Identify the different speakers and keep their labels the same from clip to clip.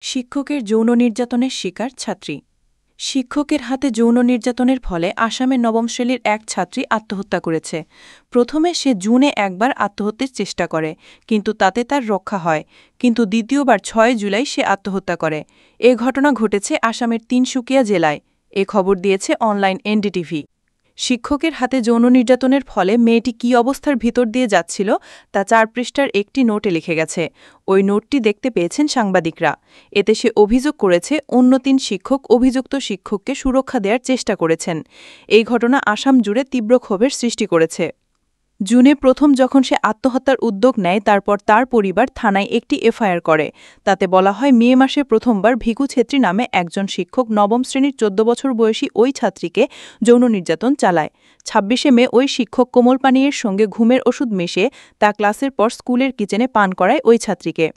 Speaker 1: শিক্ষকের যৌন নির্যাতনের শিকার ছাত্রী। শিক্ষকের হাতে যৌন নির্যাতনের ফলে আসামের নবম শ্রেণীর এক ছাত্রী আত্মহত্যা করেছে। প্রথমে সে জুনে একবার আত্মহত্যার চেষ্টা করে, কিন্তু তাতে তার রক্ষা হয়। কিন্তু দ্বিতীয়বার ৬ জুলাই সে আত্মহত্যা করে। এ ঘটনা ঘটেছে আসামের তিনসুকিয়া জেলায়। এ খবর দিয়েছে অনলাইন এনডিটিভি। শিক্ষকের হাতে যৌন নির্যাতনের ফলে মেয়েটি কী অবস্থার ভিতর দিয়ে যাচ্ছিল তা ৪ পৃষ্ঠার একটি নোটে লিখে গেছে। ওই নোটটি দেখতে পেয়েছেন সাংবাদিকরা। এতে সে অভিযোগ করেছে অন্য ৩ শিক্ষক অভিযুক্ত শিক্ষককে সুরক্ষা দেওয়ার চেষ্টা করেছেন। এই ঘটনা আসাম জুড়ে তীব্র ক্ষোভের সৃষ্টি করেছে। জুনে প্রথম যখন সে আত্মহত্যার উদ্যোগ নেয়, তারপর তার পরিবার থানায় একটি এফআইআর করে। তাতে বলা হয়, মে মাসে প্রথমবার ভিকু ছেত্রী নামে একজন শিক্ষক নবম শ্রেণীর ১৪ বছর বয়সী ওই ছাত্রীকে যৌন নির্যাতন চালায়। ২৬শে মে ওই শিক্ষক কোমল পানীয়ের সঙ্গে ঘুমের ওষুধ মিশিয়ে তা ক্লাসের পর স্কুলের কিচেনে পান করায় ওই ছাত্রীকে।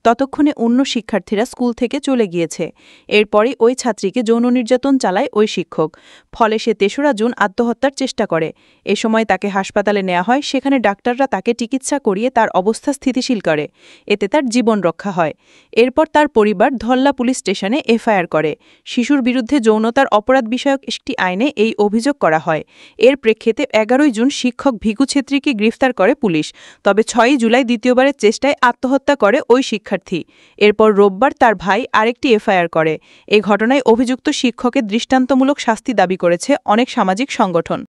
Speaker 1: ততক্ষণে অন্য শিক্ষার্থীরা স্কুল থেকে চলে গিয়েছে। এরপরই ওই ছাত্রীকে যৌন নির্যাতন চালায় ওই শিক্ষক। ফলে সে ৩রা জুন আত্মহত্যার চেষ্টা করে। এ সময় তাকে হাসপাতালে নেওয়া হয়। সেখানে ডাক্তাররা তাকে চিকিৎসা করিয়ে তার অবস্থা স্থিতিশীল করে। এতে তার জীবন রক্ষা হয়। এরপর তার পরিবার ধল্লা পুলিশ স্টেশনে এফআইআর করে। শিশুর বিরুদ্ধে যৌনতার অপরাধ বিষয়ক একটি আইনে এই অভিযোগ করা হয়। এর প্রেক্ষিতে ১১ জুন শিক্ষক ভিকু ছেত্রীকে গ্রেফতার করে পুলিশ। তবে ৬ জুলাই দ্বিতীয়বারের চেষ্টায় আত্মহত্যা করে ওই শিক্ষার্থী। এরপর রোববার তার ভাই আরেকটি এফআইআর করে। এ ঘটনায় অভিযুক্ত শিক্ষকের দৃষ্টান্তমূলক শাস্তি দাবি করেছে অনেক সামাজিক সংগঠন।